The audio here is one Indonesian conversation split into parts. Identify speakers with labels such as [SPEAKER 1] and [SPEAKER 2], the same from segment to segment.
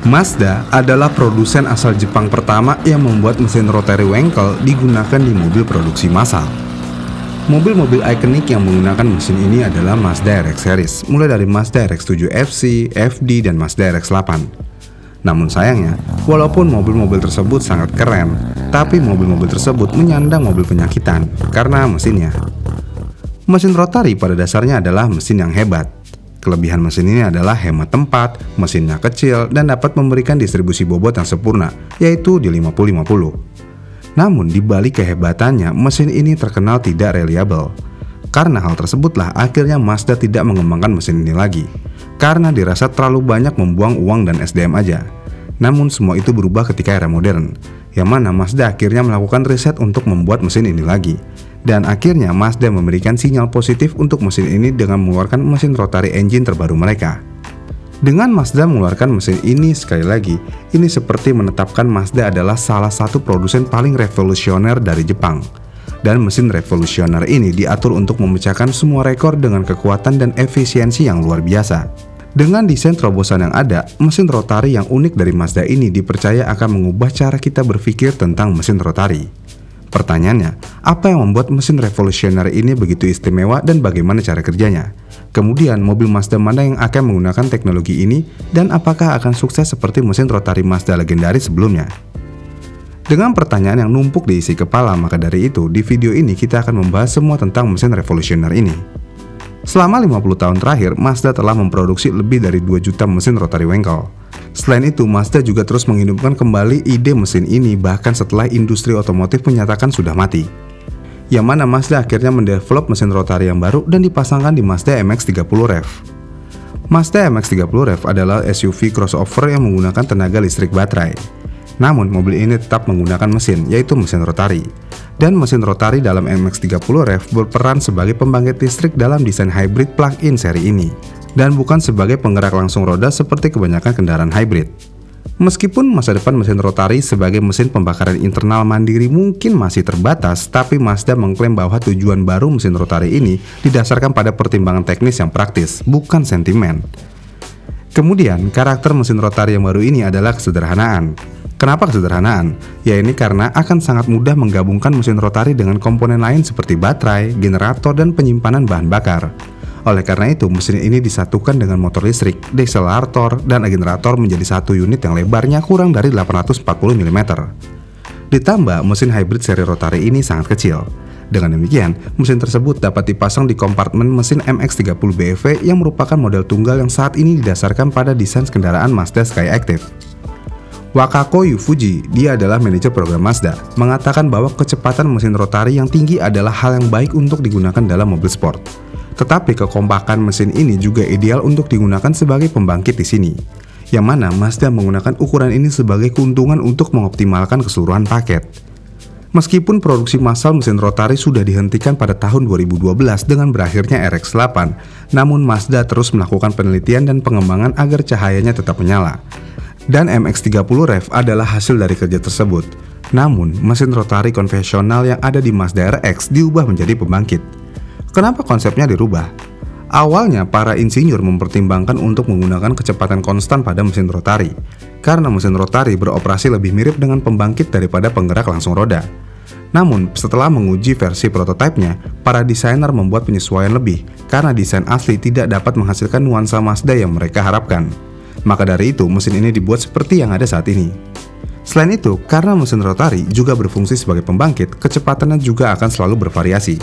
[SPEAKER 1] Mazda adalah produsen asal Jepang pertama yang membuat mesin rotary Wankel digunakan di mobil produksi massal. Mobil-mobil ikonik yang menggunakan mesin ini adalah Mazda RX series, mulai dari Mazda RX-7 FC, FD, dan Mazda RX-8. Namun sayangnya, walaupun mobil-mobil tersebut sangat keren, tapi mobil-mobil tersebut menyandang mobil penyakitan karena mesinnya. Mesin rotary pada dasarnya adalah mesin yang hebat. Kelebihan mesin ini adalah hemat tempat, mesinnya kecil, dan dapat memberikan distribusi bobot yang sempurna, yaitu di 50-50. Namun di balik kehebatannya, mesin ini terkenal tidak reliable. Karena hal tersebutlah akhirnya Mazda tidak mengembangkan mesin ini lagi, karena dirasa terlalu banyak membuang uang dan SDM aja. Namun semua itu berubah ketika era modern, yang mana Mazda akhirnya melakukan riset untuk membuat mesin ini lagi. Dan akhirnya Mazda memberikan sinyal positif untuk mesin ini dengan mengeluarkan mesin rotary engine terbaru mereka. Dengan Mazda mengeluarkan mesin ini, sekali lagi, ini seperti menetapkan Mazda adalah salah satu produsen paling revolusioner dari Jepang. Dan mesin revolusioner ini diatur untuk memecahkan semua rekor dengan kekuatan dan efisiensi yang luar biasa. Dengan desain terobosan yang ada, mesin rotary yang unik dari Mazda ini dipercaya akan mengubah cara kita berpikir tentang mesin rotary. Pertanyaannya, apa yang membuat mesin revolusioner ini begitu istimewa dan bagaimana cara kerjanya? Kemudian, mobil Mazda mana yang akan menggunakan teknologi ini dan apakah akan sukses seperti mesin rotary Mazda legendaris sebelumnya? Dengan pertanyaan yang numpuk di isi kepala, maka dari itu, di video ini kita akan membahas semua tentang mesin revolusioner ini. Selama 50 tahun terakhir, Mazda telah memproduksi lebih dari 2 juta mesin rotary Wankel. Selain itu, Mazda juga terus menghidupkan kembali ide mesin ini bahkan setelah industri otomotif menyatakan sudah mati. Yang mana Mazda akhirnya mendevelop mesin rotary yang baru dan dipasangkan di Mazda MX-30 REV. Mazda MX-30 REV adalah SUV crossover yang menggunakan tenaga listrik baterai. Namun, mobil ini tetap menggunakan mesin, yaitu mesin rotary. Dan mesin rotary dalam MX-30 REV berperan sebagai pembangkit listrik dalam desain hybrid plug-in seri ini, dan bukan sebagai penggerak langsung roda seperti kebanyakan kendaraan hybrid. Meskipun masa depan mesin rotary sebagai mesin pembakaran internal mandiri mungkin masih terbatas, tapi Mazda mengklaim bahwa tujuan baru mesin rotary ini didasarkan pada pertimbangan teknis yang praktis, bukan sentimen. Kemudian, karakter mesin rotary yang baru ini adalah kesederhanaan. Kenapa kesederhanaan? Ya ini karena akan sangat mudah menggabungkan mesin rotary dengan komponen lain seperti baterai, generator, dan penyimpanan bahan bakar. Oleh karena itu, mesin ini disatukan dengan motor listrik, deselerator, dan generator menjadi satu unit yang lebarnya kurang dari 840 mm. Ditambah, mesin hybrid seri rotary ini sangat kecil. Dengan demikian, mesin tersebut dapat dipasang di kompartemen mesin MX-30 BEV yang merupakan model tunggal yang saat ini didasarkan pada desain kendaraan Mazda Skyactiv. Wakako Yufuji, dia adalah manajer program Mazda, mengatakan bahwa kecepatan mesin rotary yang tinggi adalah hal yang baik untuk digunakan dalam mobil sport. Tetapi kekompakan mesin ini juga ideal untuk digunakan sebagai pembangkit di sini, yang mana Mazda menggunakan ukuran ini sebagai keuntungan untuk mengoptimalkan keseluruhan paket. Meskipun produksi massal mesin rotary sudah dihentikan pada tahun 2012 dengan berakhirnya RX-8, namun Mazda terus melakukan penelitian dan pengembangan agar cahayanya tetap menyala. Dan MX-30 REV adalah hasil dari kerja tersebut. Namun, mesin rotary konvensional yang ada di Mazda RX diubah menjadi pembangkit. Kenapa konsepnya dirubah? Awalnya, para insinyur mempertimbangkan untuk menggunakan kecepatan konstan pada mesin rotary, karena mesin rotary beroperasi lebih mirip dengan pembangkit daripada penggerak langsung roda. Namun, setelah menguji versi prototipenya, para desainer membuat penyesuaian lebih, karena desain asli tidak dapat menghasilkan nuansa Mazda yang mereka harapkan. Maka dari itu, mesin ini dibuat seperti yang ada saat ini. Selain itu, karena mesin rotary juga berfungsi sebagai pembangkit, kecepatannya juga akan selalu bervariasi.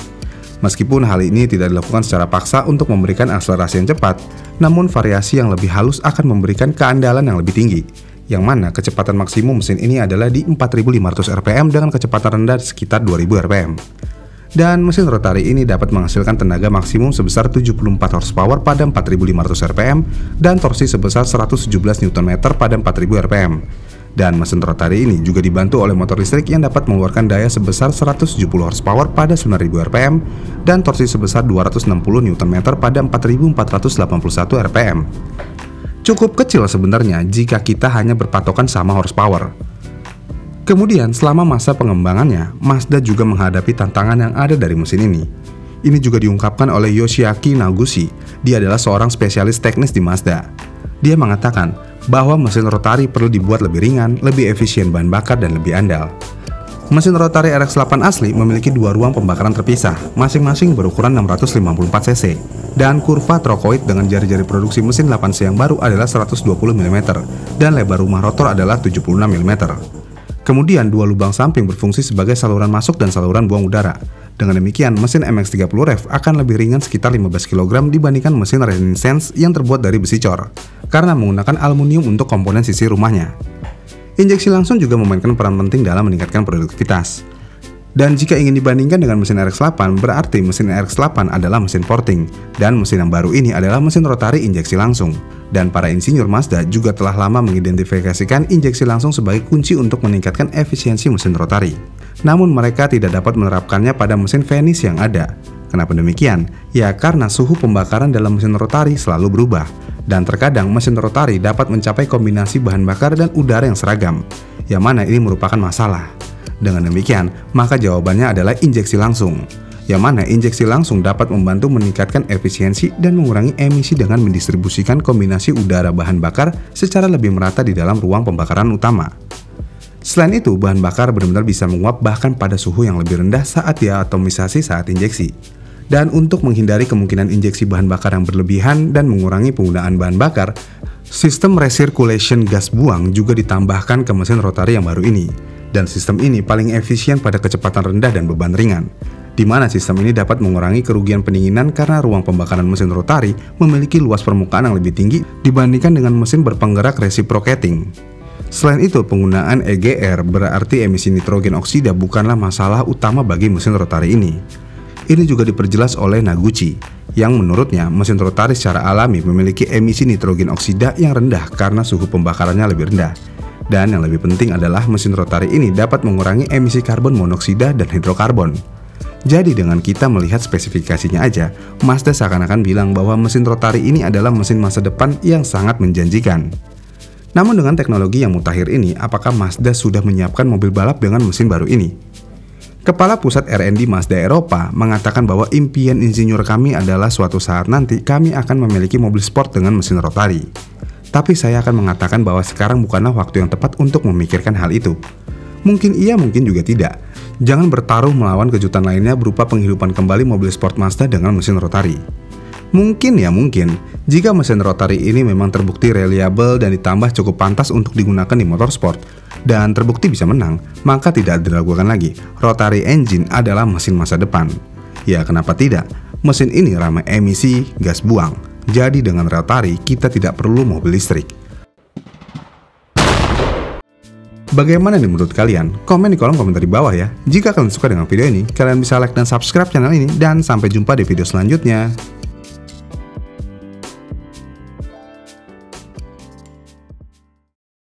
[SPEAKER 1] Meskipun hal ini tidak dilakukan secara paksa untuk memberikan akselerasi yang cepat, namun variasi yang lebih halus akan memberikan keandalan yang lebih tinggi, yang mana kecepatan maksimum mesin ini adalah di 4.500 rpm dengan kecepatan rendah sekitar 2.000 rpm. Dan mesin rotary ini dapat menghasilkan tenaga maksimum sebesar 74 horsepower pada 4.500 rpm dan torsi sebesar 117 Nm pada 4.000 rpm. Dan mesin rotary ini juga dibantu oleh motor listrik yang dapat mengeluarkan daya sebesar 170 horsepower pada 9.000 rpm dan torsi sebesar 260 Nm pada 4.481 rpm. Cukup kecil sebenarnya jika kita hanya berpatokan sama horsepower. Kemudian, selama masa pengembangannya, Mazda juga menghadapi tantangan yang ada dari mesin ini. Ini juga diungkapkan oleh Yoshiaki Naguchi. Dia adalah seorang spesialis teknis di Mazda. Dia mengatakan, bahwa mesin rotari perlu dibuat lebih ringan, lebih efisien bahan bakar, dan lebih andal. Mesin rotari RX-8 asli memiliki dua ruang pembakaran terpisah, masing-masing berukuran 654 cc, dan kurva trokoid dengan jari-jari produksi mesin 8C yang baru adalah 120 mm, dan lebar rumah rotor adalah 76 mm. Kemudian, dua lubang samping berfungsi sebagai saluran masuk dan saluran buang udara. Dengan demikian, mesin MX-30 Rev akan lebih ringan sekitar 15 kg dibandingkan mesin Renaissance yang terbuat dari besi cor, karena menggunakan aluminium untuk komponen sisi rumahnya. Injeksi langsung juga memainkan peran penting dalam meningkatkan produktivitas. Dan jika ingin dibandingkan dengan mesin RX-8, berarti mesin RX-8 adalah mesin porting, dan mesin yang baru ini adalah mesin rotari injeksi langsung. Dan para insinyur Mazda juga telah lama mengidentifikasikan injeksi langsung sebagai kunci untuk meningkatkan efisiensi mesin rotari. Namun mereka tidak dapat menerapkannya pada mesin Venice yang ada. Kenapa demikian? Ya karena suhu pembakaran dalam mesin rotari selalu berubah, dan terkadang mesin rotari dapat mencapai kombinasi bahan bakar dan udara yang seragam, yang mana ini merupakan masalah. Dengan demikian, maka jawabannya adalah injeksi langsung, yang mana injeksi langsung dapat membantu meningkatkan efisiensi dan mengurangi emisi dengan mendistribusikan kombinasi udara bahan bakar secara lebih merata di dalam ruang pembakaran utama. Selain itu, bahan bakar benar-benar bisa menguap bahkan pada suhu yang lebih rendah saat diatomisasi saat injeksi. Dan untuk menghindari kemungkinan injeksi bahan bakar yang berlebihan dan mengurangi penggunaan bahan bakar, sistem recirculation gas buang juga ditambahkan ke mesin rotari yang baru ini. Dan sistem ini paling efisien pada kecepatan rendah dan beban ringan, di mana sistem ini dapat mengurangi kerugian pendinginan karena ruang pembakaran mesin rotari memiliki luas permukaan yang lebih tinggi dibandingkan dengan mesin berpenggerak reciprocating. Selain itu, penggunaan EGR berarti emisi nitrogen oksida bukanlah masalah utama bagi mesin rotari ini. Ini juga diperjelas oleh Naguchi, yang menurutnya mesin rotari secara alami memiliki emisi nitrogen oksida yang rendah karena suhu pembakarannya lebih rendah. Dan yang lebih penting adalah mesin rotari ini dapat mengurangi emisi karbon monoksida dan hidrokarbon. Jadi dengan kita melihat spesifikasinya aja, Mazda seakan-akan bilang bahwa mesin rotari ini adalah mesin masa depan yang sangat menjanjikan. Namun dengan teknologi yang mutakhir ini, apakah Mazda sudah menyiapkan mobil balap dengan mesin baru ini? Kepala Pusat R&D Mazda Eropa mengatakan bahwa impian insinyur kami adalah suatu saat nanti kami akan memiliki mobil sport dengan mesin rotari. Tapi saya akan mengatakan bahwa sekarang bukanlah waktu yang tepat untuk memikirkan hal itu. Mungkin iya, mungkin juga tidak. Jangan bertaruh melawan kejutan lainnya berupa penghidupan kembali mobil sport Mazda dengan mesin rotari. Mungkin ya mungkin, jika mesin rotari ini memang terbukti reliable dan ditambah cukup pantas untuk digunakan di motorsport, dan terbukti bisa menang, maka tidak diragukan lagi, rotary engine adalah mesin masa depan. Ya kenapa tidak, mesin ini ramah emisi gas buang, jadi dengan rotary kita tidak perlu mobil listrik. Bagaimana nih menurut kalian? Komen di kolom komentar di bawah ya. Jika kalian suka dengan video ini, kalian bisa like dan subscribe channel ini, dan sampai jumpa di video selanjutnya.